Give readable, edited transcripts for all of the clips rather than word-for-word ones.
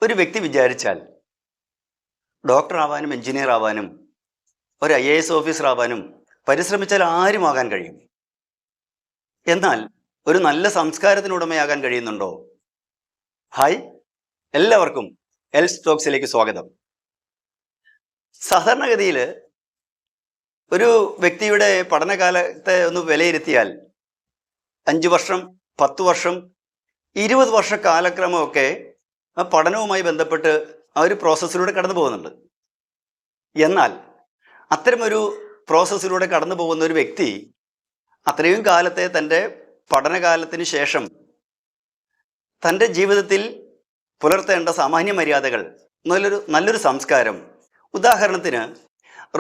ഒരു വ്യക്തി വിചാരിച്ചാൽ ഡോക്ടർ ആവാനും എഞ്ചിനീയർ ആവാനും ഒരു IAS ഓഫീസർ ആവാനും പരിശ്രമിച്ചാൽ ആരുമാകാൻ കഴിയും. എന്നാൽ ഒരു നല്ല സംസ്കാരത്തിനുടമയാകാൻ കഴിയുന്നുണ്ടോ? ഹായ്, എല്ലാവർക്കും എൽസ് ടോക്സിലേക്ക് സ്വാഗതം. സാധാരണഗതിയിൽ ഒരു വ്യക്തിയുടെ പഠനകാലത്തെ ഒന്ന് വിലയിരുത്തിയാൽ 5 വർഷം, 10 വർഷം, 20 വർഷ കാലക്രമമൊക്കെ ആ പഠനവുമായി ബന്ധപ്പെട്ട് ആ ഒരു പ്രോസസ്സിലൂടെ കടന്നു പോകുന്നുണ്ട്. എന്നാൽ അത്തരമൊരു പ്രോസസ്സിലൂടെ കടന്നു പോകുന്ന ഒരു വ്യക്തി അത്രയും കാലത്തെ തൻ്റെ പഠനകാലത്തിന് ശേഷം തൻ്റെ ജീവിതത്തിൽ പുലർത്തേണ്ട സാമാന്യ മര്യാദകൾ, നല്ലൊരു സംസ്കാരം, ഉദാഹരണത്തിന്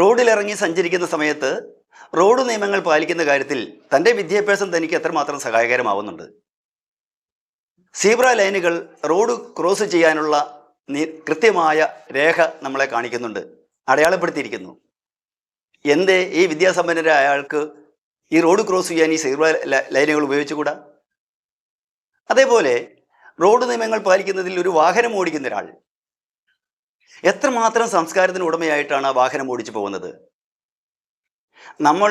റോഡിലിറങ്ങി സഞ്ചരിക്കുന്ന സമയത്ത് റോഡ് നിയമങ്ങൾ പാലിക്കുന്ന കാര്യത്തിൽ തൻ്റെ വിദ്യാഭ്യാസം തനിക്ക് എത്രമാത്രം സഹായകരമാവുന്നുണ്ട്. സീബ്ര ലൈനുകൾ റോഡ് ക്രോസ് ചെയ്യാനുള്ള കൃത്യമായ രേഖ നമ്മളെ കാണിക്കുന്നുണ്ട്, അടയാളപ്പെടുത്തിയിരിക്കുന്നു. എന്തേ ഈ വിദ്യാസമ്പന്നരായ അയാൾക്ക് ഈ റോഡ് ക്രോസ് ചെയ്യാൻ ഈ സീബ്ര ലൈനുകൾ ഉപയോഗിച്ചുകൂടാ? അതേപോലെ റോഡ് നിയമങ്ങൾ പാലിക്കുന്നതിൽ ഒരു വാഹനം ഓടിക്കുന്ന ഒരാൾ എത്രമാത്രം സംസ്കാരത്തിന് ഉടമയായിട്ടാണ് ആ വാഹനം ഓടിച്ചു പോകുന്നത്. നമ്മൾ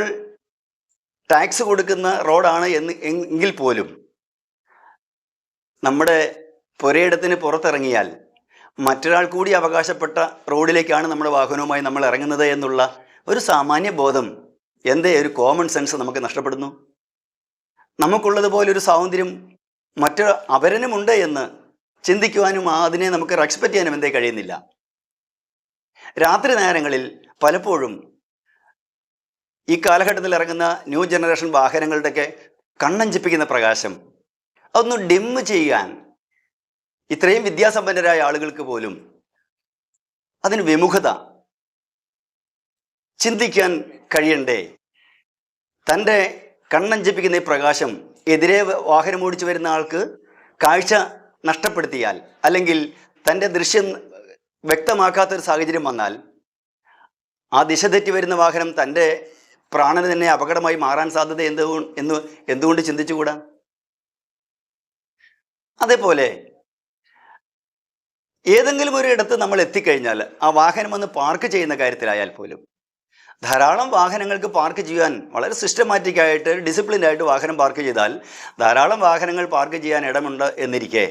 ടാക്സ് കൊടുക്കുന്ന റോഡാണ് എങ്കിൽ പോലും നമ്മുടെ പുരയിടത്തിന് പുറത്തിറങ്ങിയാൽ മറ്റൊരാൾ കൂടി അവകാശപ്പെട്ട റോഡിലേക്കാണ് നമ്മുടെ വാഹനവുമായി നമ്മൾ ഇറങ്ങുന്നത് എന്നുള്ള ഒരു സാമാന്യ ബോധം, ഒരു കോമൺ സെൻസ് നമുക്ക് നഷ്ടപ്പെടുന്നു. നമുക്കുള്ളതുപോലെ ഒരു സ്വാതന്ത്ര്യം അവരനുമുണ്ട് എന്ന് ചിന്തിക്കുവാനും അതിനെ നമുക്ക് റെസ്പെക്റ്റ് ചെയ്യാനും കഴിയുന്നില്ല. രാത്രി നേരങ്ങളിൽ പലപ്പോഴും ഈ കാലഘട്ടത്തിൽ ഇറങ്ങുന്ന ന്യൂ ജനറേഷൻ വാഹനങ്ങളുടെയൊക്കെ കണ്ണഞ്ചിപ്പിക്കുന്ന പ്രകാശം അതൊന്ന് ഡിം ചെയ്യാൻ ഇത്രയും വിദ്യാസമ്പന്നരായ ആളുകൾക്ക് പോലും അതിന് വിമുഖത, ചിന്തിക്കാൻ കഴിയണ്ടേ? തൻ്റെ കണ്ണഞ്ചിപ്പിക്കുന്ന ഈ പ്രകാശം എതിരെ വാഹനം ഓടിച്ചു വരുന്ന ആൾക്ക് കാഴ്ച നഷ്ടപ്പെടുത്തിയാൽ, അല്ലെങ്കിൽ തൻ്റെ ദൃശ്യം വ്യക്തമാക്കാത്തൊരു സാഹചര്യം വന്നാൽ ആ ദിശ തെറ്റി വരുന്ന വാഹനം തൻ്റെ പ്രാണന് തന്നെ അപകടമായി മാറാൻ സാധ്യത എന്തുകൊണ്ട് ചിന്തിച്ചുകൂടാ? അതേപോലെ ഏതെങ്കിലും ഒരു ഇടത്ത് നമ്മൾ എത്തിക്കഴിഞ്ഞാൽ ആ വാഹനം ഒന്ന് പാർക്ക് ചെയ്യുന്ന കാര്യത്തിലായാൽ പോലും ധാരാളം വാഹനങ്ങൾക്ക് പാർക്ക് ചെയ്യാൻ വളരെ സിസ്റ്റമാറ്റിക് ആയിട്ട്, ഡിസിപ്ലിൻഡ് ആയിട്ട് വാഹനം പാർക്ക് ചെയ്താൽ ധാരാളം വാഹനങ്ങൾ പാർക്ക് ചെയ്യാൻ ഇടമുണ്ട് എന്നിരിക്കെ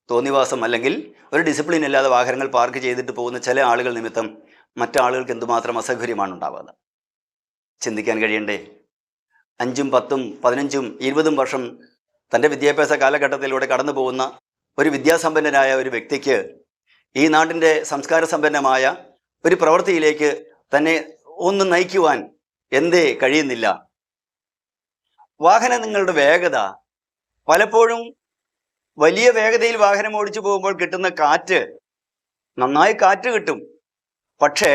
തോന്നിവാസം അല്ലെങ്കിൽ ഒരു ഡിസിപ്ലിൻ ഇല്ലാതെ വാഹനങ്ങൾ പാർക്ക് ചെയ്തിട്ട് പോകുന്ന ചില ആളുകൾ നിമിത്തം മറ്റാളുകൾക്ക് എന്തുമാത്രം അസൗകര്യമാണ് ഉണ്ടാവുക. ചിന്തിക്കാൻ കഴിയണ്ടേ? 5, 10, 15, 20 വർഷം തൻ്റെ വിദ്യാഭ്യാസ കാലഘട്ടത്തിലൂടെ കടന്നു പോകുന്ന ഒരു വിദ്യാസമ്പന്നനായ ഒരു വ്യക്തിക്ക് ഈ നാടിൻ്റെ സംസ്കാര സമ്പന്നമായ ഒരു പ്രവൃത്തിയിലേക്ക് തന്നെ ഒന്ന് നയിക്കുവാൻ കഴിയുന്നില്ല? വാഹനങ്ങളുടെ വേഗത, പലപ്പോഴും വലിയ വേഗതയിൽ വാഹനം ഓടിച്ചു പോകുമ്പോൾ കിട്ടുന്ന കാറ്റ്, നന്നായി കാറ്റ് കിട്ടും, പക്ഷേ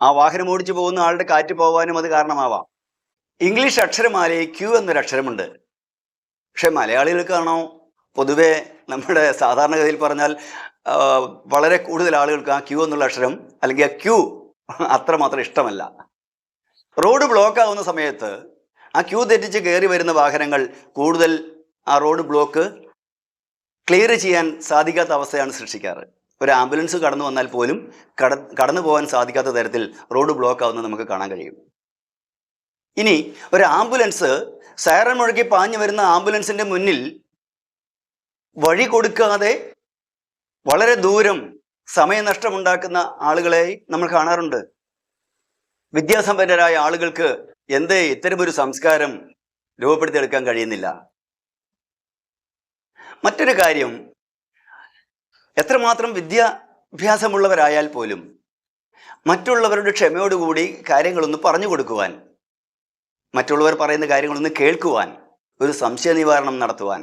ആ വാഹനം ഓടിച്ചു പോകുന്ന ആളുടെ കാറ്റ് പോകാനും അത് കാരണമാവാം. ഇംഗ്ലീഷ് അക്ഷരമാലയിൽ Q എന്നൊരു അക്ഷരമുണ്ട്. പക്ഷെ മലയാളികൾക്കാണോ, പൊതുവെ നമ്മുടെ സാധാരണഗതിയിൽ പറഞ്ഞാൽ വളരെ കൂടുതൽ ആളുകൾക്ക് ആ Q എന്നുള്ള അക്ഷരം അല്ലെങ്കിൽ ആ Q അത്രമാത്രം ഇഷ്ടമല്ല. റോഡ് ബ്ലോക്ക് ആവുന്ന സമയത്ത് ആ Q തെറ്റിച്ച് കയറി വരുന്ന വാഹനങ്ങൾ കൂടുതൽ ആ റോഡ് ബ്ലോക്ക് ക്ലിയർ ചെയ്യാൻ സാധിക്കാത്ത അവസ്ഥയാണ് സൃഷ്ടിക്കാറ്. ഒരു ആംബുലൻസ് കടന്നു വന്നാൽ പോലും കടന്നു പോകാൻ സാധിക്കാത്ത തരത്തിൽ റോഡ് ബ്ലോക്ക് ആവുന്നത് നമുക്ക് കാണാൻ കഴിയും. ഇനി ഒരു ആംബുലൻസ് സൈറൺ മുഴക്കി പാഞ്ഞു വരുന്ന ആംബുലൻസിന്റെ മുന്നിൽ വഴി കൊടുക്കാതെ വളരെ ദൂരം സമയനഷ്ടമുണ്ടാക്കുന്ന ആളുകളെ നമ്മൾ കാണാറുണ്ട്. വിദ്യാസമ്പന്നരായ ആളുകൾക്ക് ഇത്തരമൊരു സംസ്കാരം രൂപപ്പെടുത്തിയെടുക്കാൻ കഴിയുന്നില്ല? മറ്റൊരു കാര്യം, എത്രമാത്രം വിദ്യാഭ്യാസമുള്ളവരായാൽ പോലും മറ്റുള്ളവരുടെ ക്ഷമയോടുകൂടി കാര്യങ്ങളൊന്ന് പറഞ്ഞു കൊടുക്കുവാൻ, മറ്റുള്ളവർ പറയുന്ന കാര്യങ്ങളൊന്ന് കേൾക്കുവാൻ, ഒരു സംശയ നിവാരണം നടത്തുവാൻ,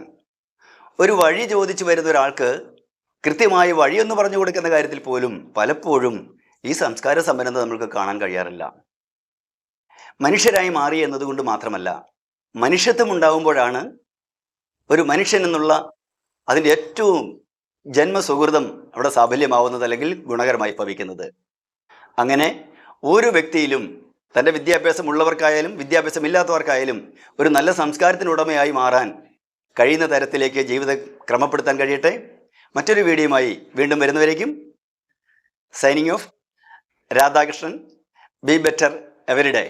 ഒരു വഴി ചോദിച്ചു വരുന്ന ഒരാൾക്ക് കൃത്യമായി വഴിയൊന്ന് പറഞ്ഞു കൊടുക്കുന്ന കാര്യത്തിൽ പോലും പലപ്പോഴും ഈ സംസ്കാര സമ്പന്നത നമ്മൾക്ക് കാണാൻ കഴിയാറില്ല. മനുഷ്യരായി മാറി എന്നതുകൊണ്ട് മാത്രമല്ല, മനുഷ്യത്വം ഉണ്ടാകുമ്പോഴാണ് ഒരു മനുഷ്യൻ എന്നുള്ള അതിൻ്റെ ഏറ്റവും ജന്മസുഹൃതം അവിടെ സാഫല്യമാവുന്നത്, അല്ലെങ്കിൽ ഗുണകരമായി ഭവിക്കുന്നത്. അങ്ങനെ ഓരോ വ്യക്തിയിലും തൻ്റെ വിദ്യാഭ്യാസമുള്ളവർക്കായാലും വിദ്യാഭ്യാസമില്ലാത്തവർക്കായാലും ഒരു നല്ല സംസ്കാരത്തിനുടമയായി മാറാൻ കഴിയുന്ന തരത്തിലേക്ക് ജീവിതം ക്രമപ്പെടുത്താൻ കഴിയട്ടെ. മറ്റൊരു വീഡിയോയുമായി വീണ്ടും വരുന്നവരേക്കും signing off, Radhakrishnan. Be better every day.